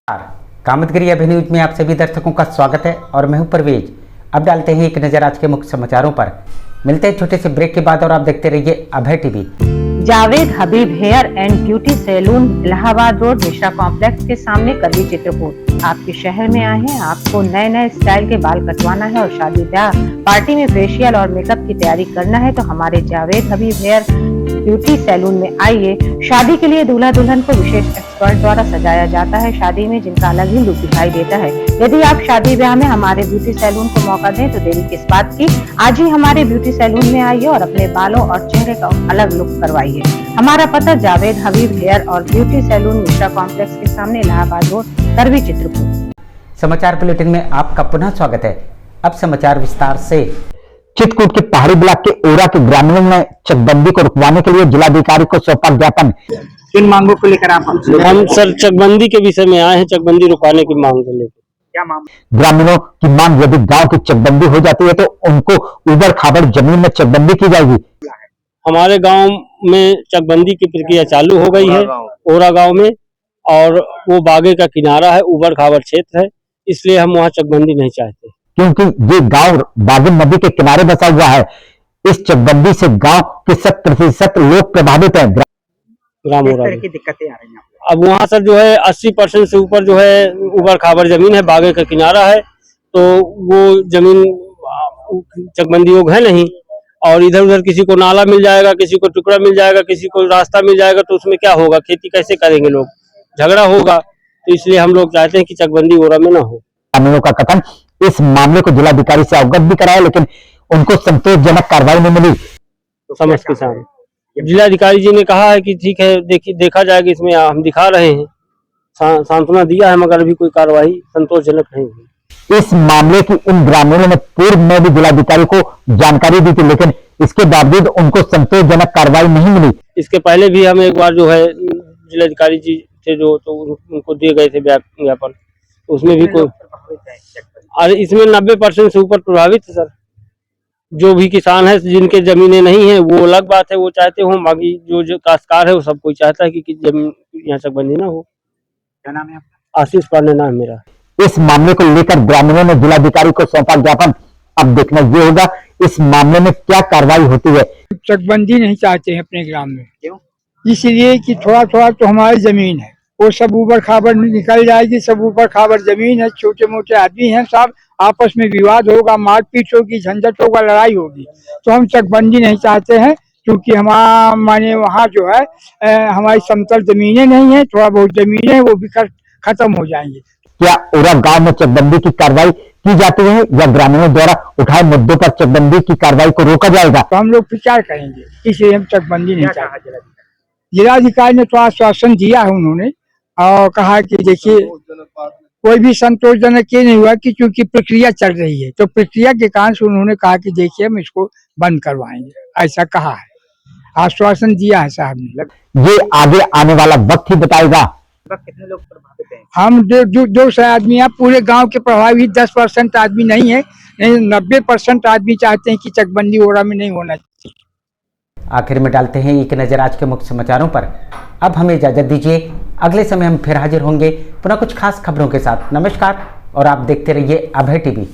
कामतगिरी अभी न्यूज में आप सभी दर्शकों का स्वागत है और मैं हूं परवेज। अब डालते हैं एक नजर आज के मुख्य समाचारों पर। मिलते हैं छोटे से ब्रेक के बाद और आप देखते रहिए Abhay TV. Javed Habib hair and beauty salon, Allahabad road, Mishra complex के सामने, करवी, चित्रकूट। आपके शहर में आए हैं, आपको नए नए स्टाइल के बाल कटवाना है और शादी ब्याह पार्टी में फेशियल और मेकअप की तैयारी करना है तो हमारे Javed Habib hair beauty salon में आइए। शादी के लिए दूल्हा दुल्हन को विशेष एक्सपर्ट द्वारा सजाया जाता है, शादी में जिनका अलग ही लुक दिखाई देता है। यदि आप शादी ब्याह में हमारे ब्यूटी सैलून को मौका दें तो देरी किस बात की, आज ही हमारे ब्यूटी सैलून में आइए और अपने बालों और चेहरे का अलग लुक करवाइए। हमारा पता जावेद हबीब हेयर और ब्यूटी सैलून, मिश्रा कॉम्प्लेक्स के सामने, इलाहाबाद रोड, करवी, चित्रकूट। समाचार बुलेटिन में आपका पुनः स्वागत है। अब समाचार विस्तार से। चित्रकूट के पहाड़ी ब्लॉक के ओरा के ग्रामीणों ने चकबंदी को रुकवाने के लिए जिलाधिकारी को सौंपा ज्ञापन। किन मांगों को लेकर आप हम सर चकबंदी के विषय में आए हैं, चकबंदी रुकवाने की मांग को लेकर। क्या मामला? ग्रामीणों की मांग, यदि गांव की चकबंदी हो जाती है तो उनको उबड़ खाबड़ जमीन में चकबंदी की जाएगी। हमारे गांव में चकबंदी की प्रक्रिया चालू हो गई है, ओरा गांव में, और वो बागे का किनारा है, उबड़ खाबड़ क्षेत्र है, इसलिए हम वहाँ चकबंदी नहीं चाहते। क्योंकि ये गांव बागिन नदी के किनारे बसा हुआ है। इस चकबंदी से गांव के 70% लोग प्रभावित हैं। ग्राम किस ओरा तरह में की दिक्कतें आ रही हैं? अब वहाँ सर जो है 80% से ऊपर जो है उबड़ खाबड़ जमीन है, बागे का किनारा है, तो वो जमीन चकबंदी योग है नहीं, और इधर उधर किसी को नाला मिल जाएगा, किसी को टुकड़ा मिल जाएगा, किसी को रास्ता मिल जाएगा, तो उसमें क्या होगा, खेती कैसे करेंगे लोग, झगड़ा होगा। तो इसलिए हम लोग चाहते हैं कि चकबंदी ओरा में ना हो। ग्रामीणों का कथन, इस मामले को जिलाधिकारी से अवगत भी कराया लेकिन उनको संतोषजनक कार्रवाई नहीं मिली। समझ किसान जिलाधिकारी जी ने कहा है कि ठीक है, देखा जाएगा, इसमें हम दिखा रहे हैं, सांत्वना दिया है, मगर अभी कोई कार्रवाई संतोषजनक नहीं हुई। इस मामले की इन ग्रामीणों ने पूर्व में भी जिलाधिकारी को जानकारी दी थी लेकिन इसके बावजूद उनको संतोषजनक कार्रवाई नहीं मिली। इसके पहले भी हम एक बार जो है जिलाधिकारी जी थे जो, तो उनको दिए गए थे ज्ञापन, उसमें भी कोई, और इसमें 90% से ऊपर प्रभावित है सर। जो भी किसान है जिनके जमीनें नहीं है वो अलग बात है, वो चाहते हो, बाकी जो काश्तकार है वो सब कोई चाहता है कि जमीन यहाँ चकबंदी ना हो। क्या नाम है आपका? आशीष पांडे नाम मेरा। इस मामले को लेकर ग्रामीणों ने जिलाधिकारी को सौंपा ज्ञापन। अब देखना ये होगा इस मामले में क्या कार्रवाई होती है। चकबंदी नहीं चाहते हैं अपने ग्राम में, क्यों? इसलिए कि थोड़ा थोड़ा तो हमारी जमीन है, वो सब ऊबड़ खाबड़ निकल जाएगी, सब ऊबड़ खाबड़ जमीन है, छोटे मोटे आदमी हैं, सब आपस में विवाद होगा, मारपीट होगी, झंझट होगा, लड़ाई होगी। तो हम चकबंदी नहीं चाहते हैं क्योंकि हमारा माने वहाँ जो है हमारी समतल जमीनें नहीं है, थोड़ा बहुत जमीनें है वो भी खत्म हो जाएंगी। क्या ओरा गांव में चकबंदी की कार्रवाई की जाती है या ग्रामीणों द्वारा उठाए मुद्दों पर चकबंदी की कार्रवाई को रोका जाएगा? तो हम लोग विचार करेंगे, इसलिए हम चकबंदी नहीं चाहते। जिलाधिकारी ने तो आश्वासन दिया है उन्होंने, और कहा कि देखिए कोई भी संतोषजनक ये नहीं हुआ कि क्योंकि प्रक्रिया चल रही है, तो प्रक्रिया के कारण से उन्होंने कहा कि देखिए हम इसको बंद करवाएंगे, ऐसा कहा है, आश्वासन दिया है साहब ने। ये आगे आने वाला वक्त ही बताएगा। कितने लोग प्रभावित हैं? हम 200 आदमी हैं, पूरे गांव के प्रभावित 10% आदमी नहीं है, 90% आदमी चाहते हैं कि चकबंदी ओरा में नहीं होना चाहिए। आखिर में डालते हैं एक नजर आज के मुख्य समाचारों पर। अब हमें इजाजत दीजिए, अगले समय हम फिर हाजिर होंगे पुनः कुछ खास खबरों के साथ। नमस्कार और आप देखते रहिए अभय टीवी।